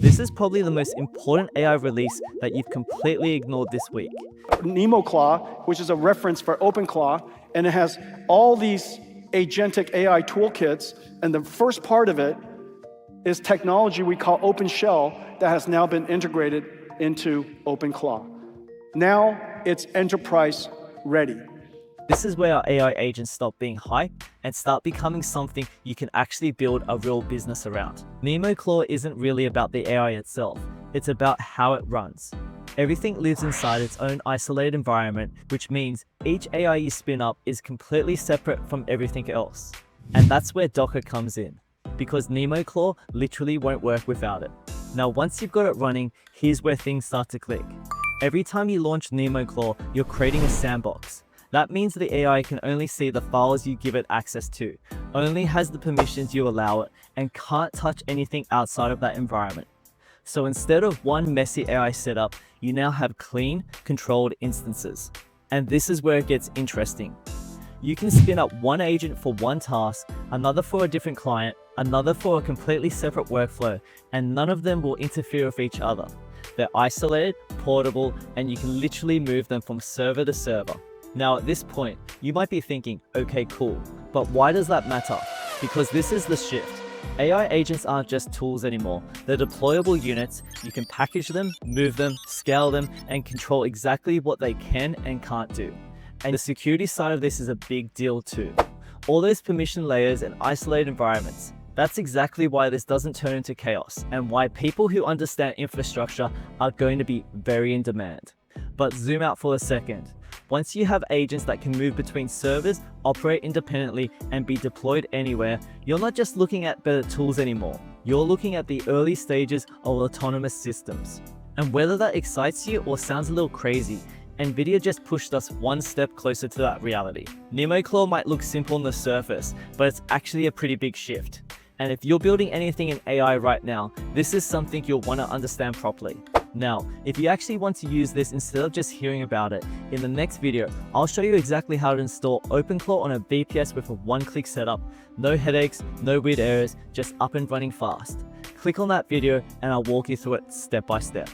This is probably the most important AI release that you've completely ignored this week. NemoClaw, which is a reference for OpenClaw, and it has all these agentic AI toolkits, and the first part of it is technology we call OpenShell that has now been integrated into OpenClaw. Now it's enterprise ready. This is where our AI agents stop being hype and start becoming something you can actually build a real business around. NemoClaw isn't really about the AI itself, it's about how it runs. Everything lives inside its own isolated environment, which means each AI you spin up is completely separate from everything else. And that's where Docker comes in, because NemoClaw literally won't work without it. Now, once you've got it running, here's where things start to click. Every time you launch NemoClaw, you're creating a sandbox. That means the AI can only see the files you give it access to, only has the permissions you allow it, and can't touch anything outside of that environment. So instead of one messy AI setup, you now have clean, controlled instances. And this is where it gets interesting. You can spin up one agent for one task, another for a different client, another for a completely separate workflow, and none of them will interfere with each other. They're isolated, portable, and you can literally move them from server to server. Now at this point, you might be thinking, okay, cool, but why does that matter? Because this is the shift. AI agents aren't just tools anymore. They're deployable units. You can package them, move them, scale them, and control exactly what they can and can't do. And the security side of this is a big deal too. All those permission layers and isolated environments. That's exactly why this doesn't turn into chaos, and why people who understand infrastructure are going to be very in demand. But zoom out for a second. Once you have agents that can move between servers, operate independently, and be deployed anywhere, you're not just looking at better tools anymore. You're looking at the early stages of autonomous systems. And whether that excites you or sounds a little crazy, NVIDIA just pushed us one step closer to that reality. NemoClaw might look simple on the surface, but it's actually a pretty big shift. And if you're building anything in AI right now, this is something you'll want to understand properly. Now, if you actually want to use this instead of just hearing about it, in the next video, I'll show you exactly how to install OpenClaw on a VPS with a one-click setup. No headaches, no weird errors, just up and running fast. Click on that video and I'll walk you through it step by step.